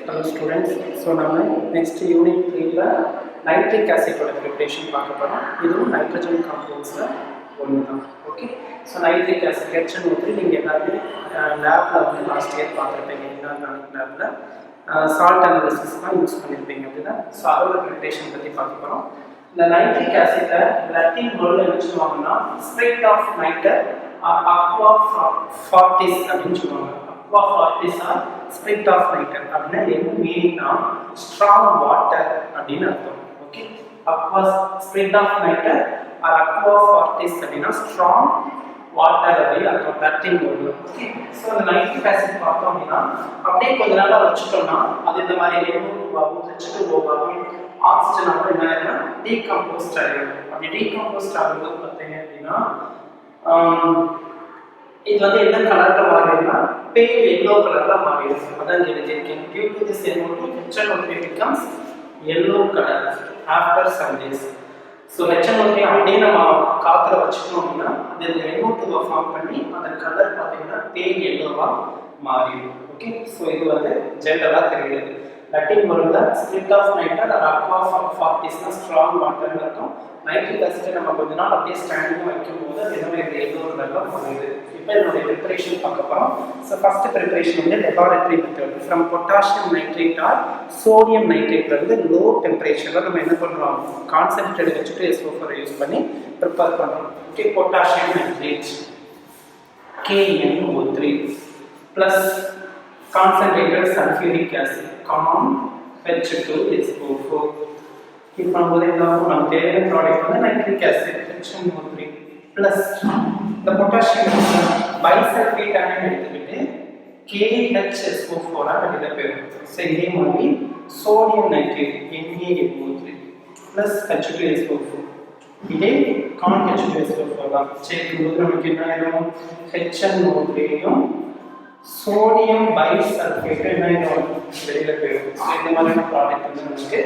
Hello students. So நம்ம next unit 3ல nitric acid ஓட preparation பார்க்க போறோம். இதுவும் nitrogen compoundsல ஒண்ணுதான். Okay. So nitric acid HNO3 நீங்க எல்லாரும் லேப்ல வந்து லாஸ்ட் இயர் பார்த்திருப்பீங்க inorganic லேப்ல salt analysis தான் யூஸ் பண்ணிருப்பீங்க அப்படினா சோ அதோட preparation பத்தி பார்க்க போறோம். இந்த nitric acid லத்தின் வேர்ட்ல என்ன சொல்லுவாங்கன்னா spirit of nitre or aqua fortis அப்படின்னு சொல்லுவாங்க. aqua fortis or spirit of nitre அப்படினா என்ன மீனிங்னா strong water அப்படின்னு அர்த்தம். Okay, aqua spirit of nitre or aqua fortis அப்படினா strong water அப்படின்னு அர்த்தம் லத்தின் வேர்ட்ல. ஓகே, சோ அந்த nitric acid பார்த்தோம் அப்படினா அப்படியே கொஞ்ச நாளா வச்சிட்டோம்னா அது இந்த மாதிரி H2O ஆக்சிஜன் அப்ப என்ன ஆகும்னா டீகம்போஸ்ட் ஆயிடும். அப்படி டீகம்போஸ்ட் ஆகும்போது பார்த்தீங்க அப்படின்னா இது வந்து என்ன கலர்ல மாறிடும்னா பேல் yellow கலர்ல மாறிடும். அதான் எழுதியிருக்கேன். Due to this NO2 HNO3 becomes yellow color after some days. So HNO3 அப்படியே நம்ம காத்துல வச்சுட்டோம் அப்படின்னா அது NO2 ஃபார்ம் பண்ணி அந்த கலர் பார்த்தீங்கன்னா பேல் yellow-வா மாறிடும். ஓகே, ஸோ இது வந்து ஜென்ரலா தெரியுது. லத்தின் வேர்ட்ல spirit of nitrate or aqua fortisனா ஸ்ட்ராங் வாட்டர்னு அர்த்தம். நைட்ரிக் ஆசிட் நம்ம கொஞ்ச நாள் அப்படியே ஸ்டாண்டிங் வைக்கும்போது எல்லாமே எல்லோ கலர்ல மாறுது. இப்போ இதோட ப்ரிப்பரேஷன் பார்க்க போறோம். ஸோ ஃபர்ஸ்ட் ப்ரிப்பரேஷன் வந்து laboratory method. From potassium nitrate or sodium நைட்ரேட்ல இருந்து லோ டெம்பரேச்சர்ல நம்ம என்ன பண்றோம் கான்சென்ட்ரேட் H2SO4 யூஸ் பண்ணி ப்ரிப்பேர் பண்றோம். Okay, potassium nitrate KNO3 plus concentrated sulfuric acid common H2SO4. இப்போ நம்ம நம்ம தேவையான ப்ராடக்ட் வந்து நைட்ரிக் ஆசிட் HNO3 plus இந்த பொட்டாசியம் பைசல்ஃபேட் அயன் எடுத்துக்கிட்டு KHSO4 ஆ வெளியில போயிடும். ஸோ இதே மாதிரி sodium nitrate NaNO3 plus H2SO4 இதே கான் H2SO4 தான் சேர்க்கும்போது நமக்கு என்ன ஆயிடும் HNO3யும் சோடியம் பைசல்ஃபேட் வெளியில போயிடும். இந்த மாதிரியான ப்ராடக்ட் வந்து நமக்கு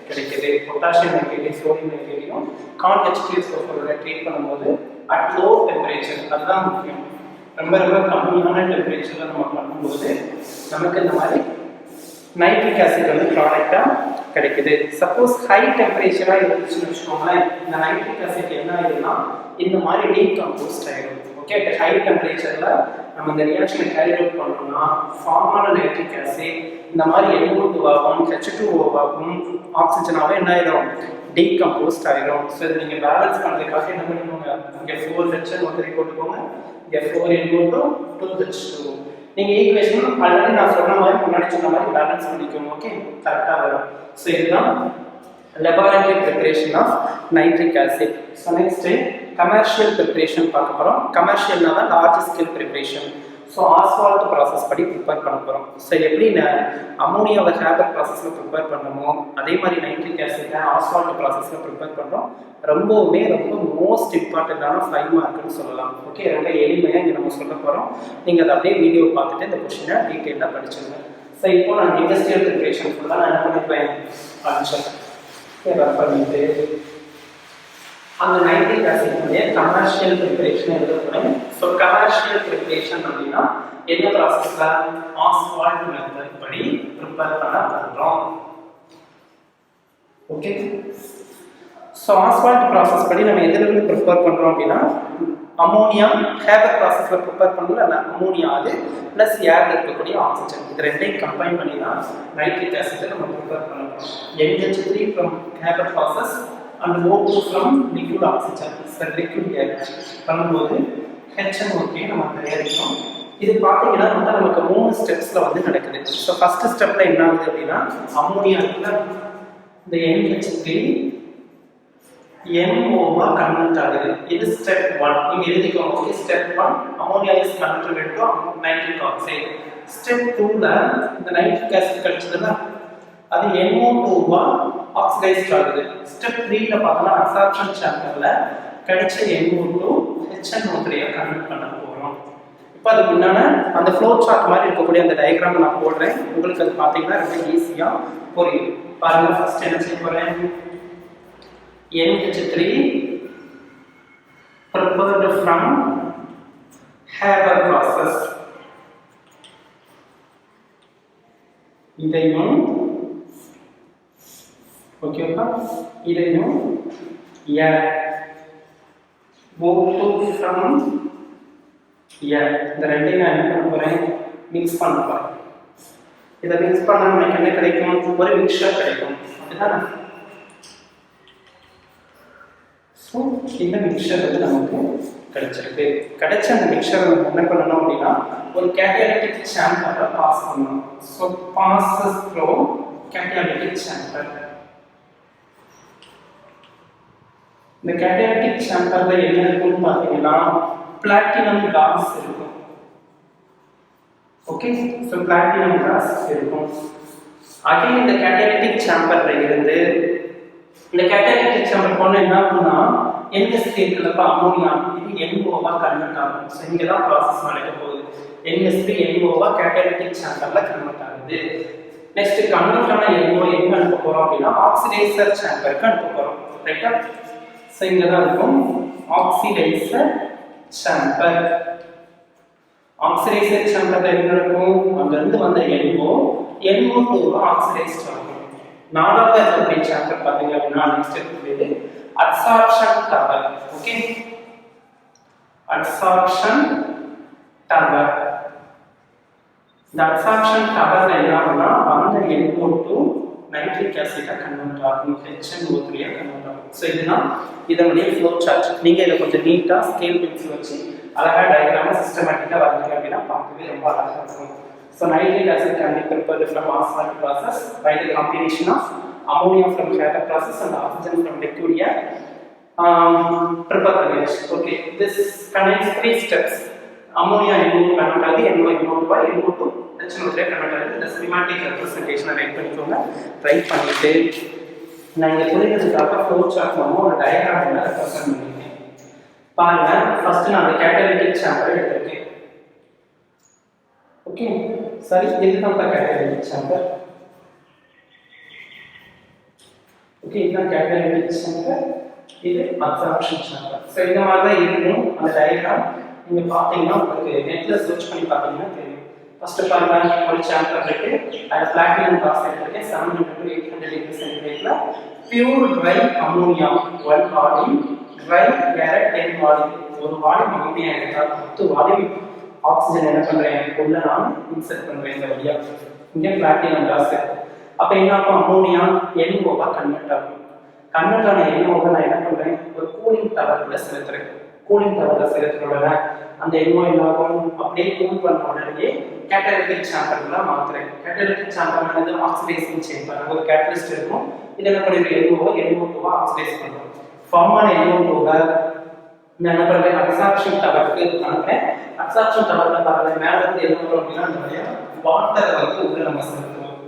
கிடைக்குது. பொட்டாசியம் நைட்ரேட் சோடியம் நைட்ரேட்டையும் கான் H2SO4 ட்ரீட் பண்ணும்போது அட் லோ டெம்பரேச்சர் அதுதான் முக்கியம். ரொம்ப ரொம்ப கம்மியான டெம்பரேச்சர்ல நம்ம பண்ணும்போது நமக்கு இந்த மாதிரி நைட்ரிக் ஆசிட் வந்து ப்ராடக்டா கிடைக்குது. சப்போஸ் ஹை டெம்பரேச்சரா இருந்துச்சுன்னு வச்சுக்கோங்களேன், இந்த நைட்ரிக் ஆசிட் என்ன ஆயிடும்னா இந்த மாதிரி டீகம்போஸ்ட் ஆயிடும். ஓகே, ஹை டெம்பரேச்சர்ல நம்ம இந்த ரியாக்ஷனை கேரி அவுட் பண்ணோம்னா ஃபார்மான நைட்ரிக் ஆசிட் இந்த மாதிரி NO2 H2O ஆக்சிஜனாவே என்ன ஆயிடும் டீகம்போஸ்ட் ஆயிடும். ஸோ இதை நீங்க பேலன்ஸ் பண்றதுக்காக என்ன பண்ணிக்கோங்க, இங்க 4HNO3 போட்டுக்கோங்க, இங்க 4NO2 2H2O. நீங்க ஈக்குவேஷன் ஆல்ரெடி நான் சொன்ன மாதிரி முன்னாடி சொன்ன மாதிரி பேலன்ஸ் பண்ணிக்கோங்க. ஓகே, கரெக்டா வரும். ஸோ இதுதான் laboratory preparation of nitric acid. So next commercial preparation பார்க்க போறோம். commercialனா தான் large scale preparation. So asphalt process படி prepare பண்ண போறோம். So எப்படி அம்மோனியாவை ஹேபர் processல prepare பண்ணமோ அதே மாதிரி nitric acid asphalt processல prepare பண்றோம். ரொம்பவே ரொம்ப மோஸ்ட் இம்பார்ட்டன்டான 5 மார்க்னு சொல்லலாம். ஓகே, ரொம்ப எளிமையா இங்க நம்ம சொல்ல போறோம். நீங்க அதை அப்படியே வீடியோ பார்த்துட்டு இந்த क्वेश्चனை டீடைலா படிச்சுங்க. So இப்போ நான் இண்டஸ்ட்ரியல் preparation ஃபுல்லா நான் என்ன பண்ணிப்பேன் ஆரம்பிச்சேன். பண்ணிட்டு அந்த நைட்ரிக் ஆசிட் கமர்ஷியல் ப்ரிப்பரேஷன் எழுதப்படும். ஸோ கமர்ஷியல் ப்ரிப்பரேஷன் அப்படின்னா என்ன ப்ராசஸ்ல ஆஸ்பால்ட் மெத்தட் படி ப்ரிப்பேர் பண்ண பண்றோம். ஓகே, ஸோ ஆஸ்பால்ட் ப்ராசஸ் படி நம்ம எதிலிருந்து ப்ரிப்பேர் பண்றோம் அப்படின்னா அமோனியா ஹேபர் ப்ராசஸ்ல ப்ரிப்பேர் பண்ணல அமோனியா அது பிளஸ் ஏர்ல இருக்கக்கூடிய ஆக்சிஜன் இது ரெண்டையும் கம்பைன் பண்ணி தான் நைட்ரிக் ஆசிட் நம்ம ப்ரிப்பேர் பண்ண போறோம். NH3 from Haber process and O2 from liquid oxygen liquid air பண்ணும்போது HNO3 நம்ம தயாரிக்கிறோம். இது பாத்தீங்கன்னா நமக்கு 3 ஸ்டெப்ஸ்ல வந்து நடக்குது. ஸோ ஃபர்ஸ்ட் ஸ்டெப்ல என்ன ஆகுது அப்படின்னா அமோனியா இந்த NH3 NO கன்வெர்ட் ஆகுது. இது ஸ்டெப் 1. நீங்க எழுதிக்கோங்க. Okay, step 1 ammonia is converted to nitric oxide. Step 2ல இந்த நைட்ரிக் ஆசிட் கிடைச்சதுல அது NO2 ஆக்சிடைஸ்ட் ஆகுது. ஸ்டெப் 3ல பார்த்தா அப்சார்ப்ஷன் சேம்பர்ல கிடைச்ச NO2 HNO3 கன்வெர்ட் பண்ண போறோம். இப்போ அதுக்கு முன்னாடி அந்த ஃப்ளோ சார்ட் மாதிரி இருக்கக்கூடிய அந்த டயகிராம் நான் போடுறேன். உங்களுக்கு அது பார்த்தீங்கன்னா ரொம்ப ஈஸியா புரியும். பாருங்க, ஃபர்ஸ்ட் என்ன செய்ய போறேன், NH3 prepared from Haber process இதையும் ஓகேப்பா, இதையும் ஏர் O2 from ஏர் இந்த ரெண்டையும் நான் என்ன பண்ண போறேன், மிக்ஸ் பண்ண போறேன். இதை மிக்ஸ் பண்ணா நமக்கு என்ன கிடைக்கும், ஒரு மிக்சர் கிடைக்கும். அப்படிதானே? ஸோ இந்த மிக்சர் வந்து நமக்கு கிடைச்சிருக்கு. கிடைச்ச அந்த மிக்சரை நம்ம என்ன பண்ணணும் அப்படின்னா ஒரு கேட்டலிட்டிக் சேம்பரை பாஸ் பண்ணணும். So bosses through catalytic chamber. இந்த கேட்டலிட்டிக் சேம்பர்ல என்ன இருக்குன்னு பார்த்தீங்கன்னா பிளாட்டினம் காஸ் இருக்கும். ஓகே, ஸோ பிளாட்டினம் காஸ் இருக்கும். அகைன் இந்த கேட்டலிட்டிக் சேம்பர்ல இருந்து இந்த கேட்டலிட்டிக் சேம்பர் போன என்ன ஆகும்னா NS இருக்குல்லப்பா அமோனியா, இது NOவா கன்வெர்ட் ஆகும். ஸோ இங்கே தான் ப்ராசஸ் நடக்க போகுது. NS3 NOவா கேட்டலிட்டிக் சேம்பர்ல கன்வெர்ட் ஆகுது. நெக்ஸ்ட் கன்வெர்ட் ஆன NO எங்க அனுப்ப போறோம் அப்படின்னா ஆக்சிடைசர் சேம்பருக்கு அனுப்ப போறோம். ரைட்டா? ஸோ இங்கே தான் இருக்கும் ஆக்சிடைசர் சேம்பர். ஆக்சிடைசர் சேம்பர்ல என்ன இருக்கும், அங்கிருந்து வந்த NO2 ஆக்சிடைஸ்ட் ஆகும். நாலாவது இருக்கக்கூடிய சேம்பர் பாத்தீங்க அப்படின்னா நெக்ஸ்ட் இருக்குது adsorption tower. Okay, adsorption tower. இந்த அட்சார்ப்ஷன் டவர்ல என்ன ஆகும்னா அந்த NO2 நைட்ரிக் ஆசிடா கன்வெர்ட் ஆகும், HNO3 கன்வெர்ட் ஆகும். ஸோ இதுதான் இதனுடைய ஃப்ளோ சார்ட். நீங்க இதை கொஞ்சம் நீட்டா ஸ்கேல் பென்சில் வச்சு அழகா டயக்ராம சிஸ்டமேட்டிக்கா வரைஞ்சீங்க அப்படின்னா பார்க்கவே ரொம்ப அழகா இருக்கும். So nitric acid can be prepared from osmotic process by the combination of ammonia from Haber process and oxygen from liquid air prepared. Okay, this contains 3 steps. Ammonia NO2 convert ஆகுது, NO2 by NO2 HNO3 convert ஆகுது. இந்த schematic representation right பண்ணிக்கோங்க. Right பண்ணிட்டு நான் இங்க புரியுறதுக்காக flow chart நம்ம ஒரு diagram என்ன ரெப்ரசன்ட் பண்ணிருக்கேன் பாருங்க. ஃபர்ஸ்ட் நான் அந்த கேட்டலிட்டிக் சேம்பர் எடுத்துருக்கேன். ஓகே, சரி, இதுதான் கேட்டலிட்டிக் சேம்பர். ஓகே, இதுதான் கேட்டலிட்டிக் சேம்பர், இது அப்சார்ப்ஷன் சேம்பர். ஸோ இந்த மாதிரி தான் இருக்கும் அந்த டயக்ராம். நீங்க பார்த்தீங்கன்னா உங்களுக்கு நெட்ல சர்ச் பண்ணி பார்த்தீங்கன்னா தெரியும். ஃபர்ஸ்ட் பாருங்க, ஒரு சேம்பர் இருக்கு, அது பிளாட்டினம் காசைட் இருக்கு 700 to 800 டிகிரி சென்டிகிரேட்ல pure dry ammonia 1 volume, dry air 10 volume. ஒரு வால்யூம் அமோனியா எடுத்தா 10 வால்யூம் ஆக்சிஜன் என்ன பண்றேன் உள்ள நான் இன்செர்ட் பண்றேன் இந்த வழியா. இங்க பிளாட்டினம் காஸ். அப்ப என்ன ஆகும், அமோனியா NOவா கன்வெர்ட் ஆகும். கன்வெர்ட் ஆன NOவை நான் என்ன பண்றேன் ஒரு கூலிங் டவர்ல செலுத்துறேன். கூலிங் டவர்ல செலுத்துறதுனால அந்த NO என்ன ஆகும், அப்படியே கூல் பண்ண உடனே கேட்டலிட்டிக் சேம்பர்ல மாத்துறேன். கேட்டலிட்டிக் சேம்பர்ன்றது ஆக்சிடைசிங் சேம்பர். ஒரு கேட்டலிஸ்ட் இருக்கும், இது என்ன பண்ணுது NO2 ஆக்சிடைஸ் பண்ணும். ஃபார்ம் ஆன NO2 நான் என்ன பண்றேன் அப்சார்ப்ஷன் டவருக்கு அனுப்புறேன். அப்சார்ப்ஷன் டவர்ல பாருங்க மேல இருந்து என்ன வரும் அப்படின்னா நிறைய வாட்டர் வந்து உள்ள நம்ம செலுத்துவோம்.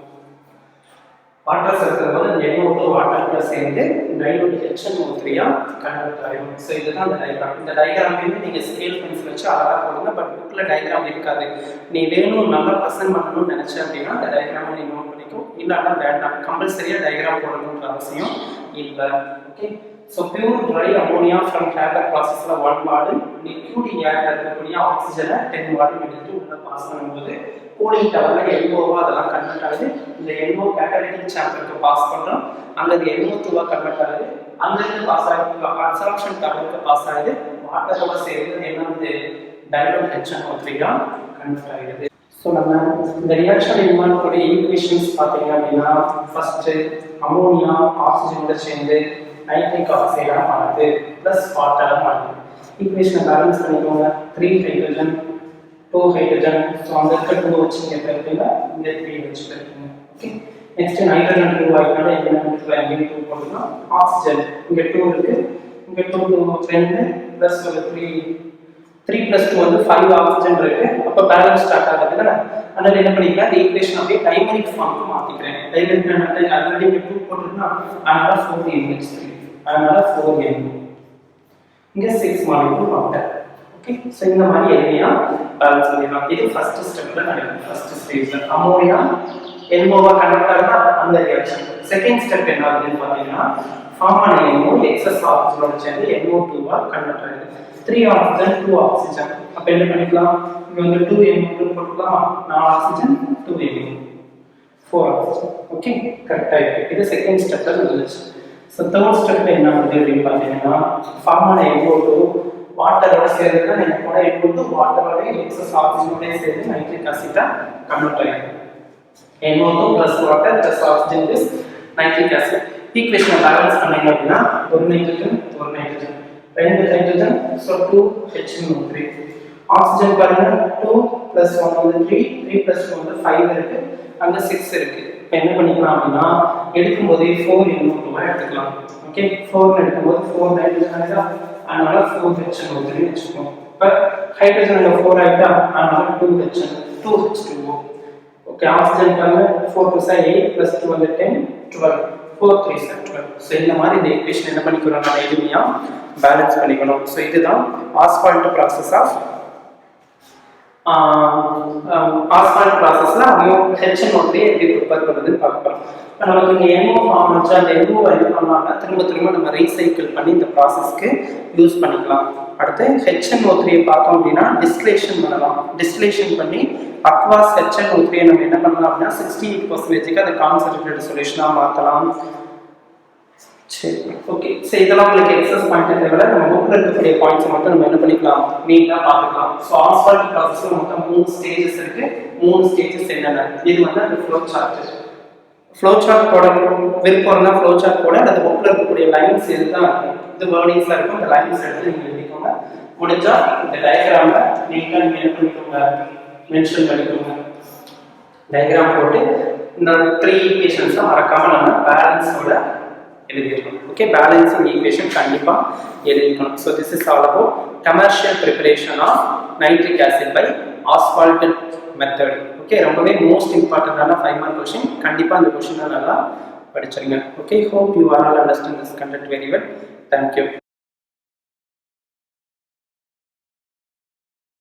வாட்டர் செலுத்தும் போது இந்த NO2 வாட்டர் கூட சேர்ந்து டைலூட் HNO3 கன்வெர்ட் ஆகும். ஸோ இதுதான் அந்த டயக்ராம். இந்த டயக்ராம் நீங்க ஸ்கேல் பென்சில் வச்சு அழகா போடுங்க. பட் புக்ல டயக்ராம் இருக்காது. நீ வேணும் நல்லா ப்ரெசென்ட் பண்ணணும்னு நினைச்ச அப்படின்னா அந்த டயக்ராமை நீ நோட் பண்ணிக்கோ. இல்லாட்டா வேண்டாம், கம்பல்சரியா டயக்ராம் போடணுன்ற அவசியம் இல்லை. Okay, so pure dry ammonia from Haber processல 1 volume, liquid airல இருக்கக்கூடிய ஆக்சிஜனை 10 வால்யூம் எடுத்து உள்ள பாஸ் பண்ணும்போது கூலிங் டவர்ல NOவா அதெல்லாம் கன்வெர்ட் ஆகுது. இந்த NO கேட்டலிட்டிக் சேம்பருக்கு பாஸ் பண்றோம், அங்க அது NO2வா கன்வெர்ட் ஆகுது. அங்க இருந்து பாஸ் ஆகுது அப்சார்ப்ஷன் டவருக்கு பாஸ் ஆகுது. வாட்டரோட சேர்ந்து என்னது டைலூட் HNO3 கன்வெர்ட் ஆகுது. ஸோ நம்ம இந்த ரியாக்ஷன் இன்வால்வ் கூடிய ஈக்குவேஷன்ஸ் பார்த்தீங்க அப்படின்னா ஃபர்ஸ்ட் அமோனியா ஆக்சிஜனோட சேர்ந்து நைட்ரிக் ஆக்சைடா மாறுது பிளஸ் வாட்டரா மாறுது. ஈக்குவேஷனை பேலன்ஸ் பண்ணிக்கோங்க. 3 ஹைட்ரஜன் 2 ஹைட்ரஜன். ஸோ அந்த இருக்க 2 வச்சு இங்கே பெருக்குங்க, இந்த 3 வச்சு பெருக்குங்க. ஓகே, நெக்ஸ்ட் நைட்ரஜன் 2 ஆகினால என்ன இங்கே 2 போட்டுக்கலாம். ஆக்சிஜன் இங்கே 2 இருக்கு, இங்கே 2 2 பிளஸ் ஒரு 3 plus 2 வந்து 5 ஆக்சிஜன் இருக்கு. அப்ப பேலன்ஸ் ஸ்டார்ட் ஆகுதுல. அதனால என்ன பண்ணிக்கலாம், இந்த ஈக்குவேஷன் அப்படியே டைமரிக் ஃபார்முக்கு மாத்திக்கிறேன். டைமரிக் என்ன ஆல்ரெடி 2 போட்டுருந்தா அதனால 4NH3 அதனால 4N. இங்க 6 மாலிக்யூல் வாட்டர். ஓகே, சோ இந்த மாதிரி எளிமையா பேலன்ஸ் பண்ணிடலாம். இது ஃபர்ஸ்ட் ஸ்டெப்ல நடக்கும். ஃபர்ஸ்ட் ஸ்டேஜ்ல அமோனியா NOவா கன்வெர்ட் ஆகுதா அந்த ரியாக்ஷன். செகண்ட் ஸ்டெப் என்ன ஆகுதுன்னு பாத்தீங்கன்னா ஃபார்ம் ஆன NO எக்ஸஸ் ஆக்சிஜனோட சேர்ந்து NO2வா கன்வெர்ட் ஆகுது. 3 ஆக்சிஜன் 2 ஆக்சிஜன். அப்ப என்ன பண்ணிக்கலாம், இங்க வந்து 2 NO2 போட்டுக்கலாம், 4 oxygen 2 NO. 4 oxygen. Okay, correct ஆயிட்டு. இது செகண்ட் ஸ்டெப்ல நடந்துச்சு. ஸோ தேர்ட் ஸ்டெப்ல என்ன வந்து அப்படின்னு பார்த்தீங்கன்னா ஃபார்முலா NO2 வாட்டரோட சேர்ந்து நீங்கள் கூட NO2 வாட்டரோட எக்ஸஸ் ஆக்சிஜனோட சேர்ந்து நைட்ரிக் ஆசிட்டா கன்வெர்ட் ஆகிடும். NO2 plus water plus oxygen is nitric acid. ஈக்குவேஷனை பேலன்ஸ் பண்ணீங்க அப்படின்னா ஒரு நைட்ரஜன் ரெண்டு ஹைட்ரஜன், ஸோ 2HNO3. ஆக்சிஜன் பாருங்க 2 plus 1 வந்து 3 plus 2 வந்து 5 இருக்கு, அங்க 6 இருக்கு. இப்போ என்ன பண்ணிக்கலாம் அப்படின்னா எடுக்கும்போது 4NO2 எடுத்துக்கலாம். ஓகே, 4 எடுக்கும்போது 4 நைட்ரஜன் ஆயிட்டா, அதனால 4HNO3 வச்சுக்கோங்க. இப்போ ஹைட்ரஜன் 4 ஆயிட்டா, அதனால 2H2O. ஓகே, ஆக்சிஜன் பாருங்க 4 plus 8 plus 2 வந்து 10 12 4 3 12. ஸோ இந்த மாதிரி இந்த ஈக்குவேஷன் என்ன பண்ணிக்கிறோம், நம்ம எளிமையா பேலன்ஸ் பண்ணிக்கணும். ஸோ இதுதான் ஆஸ்பால்ட் ப்ராசஸ் ஆஃப் ஆஸ்பால்ட் ப்ராசஸ்ல HNO3 எப்படி ப்ரிப்பேர் பண்ணுறதுன்னு பார்க்க போகிறோம். இப்போ நமக்கு இங்கே NO ஃபார்ம் வச்சு அந்த NO என்ன பண்ணலாம்னா திரும்ப நம்ம ரீசைக்கிள் பண்ணி இந்த ப்ராசஸ்க்கு யூஸ் பண்ணிக்கலாம். அடுத்து HNO3 பார்த்தோம் அப்படின்னா டிஸ்டிலேஷன் பண்ணலாம். டிஸ்டிலேஷன் பண்ணி அக்வாஸ் HNO3 நம்ம என்ன பண்ணலாம் அப்படின்னா 68% அதை கான்சன்ட்ரேட்டட் சொல்யூஷனாக மாற்றலாம். சரி, ஓகே. ஸோ இதெல்லாம் உங்களுக்கு எக்ஸஸ் பாயிண்ட் தேவை, நம்ம புக்கில் இருக்கக்கூடிய பாயிண்ட்ஸ் மட்டும் நம்ம என்ன பண்ணிக்கலாம், நீட்டாக பார்த்துக்கலாம். ஸோ ஆஸ்பால்ட் ப்ராசஸில் மொத்தம் 3 ஸ்டேஜஸ் இருக்கு. 3 ஸ்டேஜஸ் என்னென்ன, இது வந்து அந்த ஃப்ளோ சார்ட் போட விருப்பம்னா ஃப்ளோ சார்ட் போட அந்த புக்கில் இருக்கக்கூடிய லைன்ஸ் இதுதான் இருக்கும். இது வேர்டிங்ஸாக இருக்கும். இந்த லைன்ஸ் எடுத்து நீங்கள் எழுதிக்கோங்க. முடிஞ்சா இந்த டயக்ராமை நீட்டாக நீங்கள் என்ன பண்ணிக்கோங்க, மென்ஷன் பண்ணிக்கோங்க. டயக்ராம் போட்டு இந்த 3 ஈக்குவேஷன்ஸை மறக்காமல் நம்ம பேலன்ஸோட எழுதிருக்கணும். ஓகே, பேலன்சிங் ஈக்குவேஷன் கண்டிப்பா எழுதிக்கணும். So this is all about commercial preparation of nitric acid by Ostwald method. Okay, ரொம்பவே மோஸ்ட் இம்பார்ட்டன்டான 5 மார்க் கொஸ்டின். கண்டிப்பா அந்த கொஸ்டினை நல்லா படிச்சிருங்க. Okay, hope you are all understand this content very well. Thank you.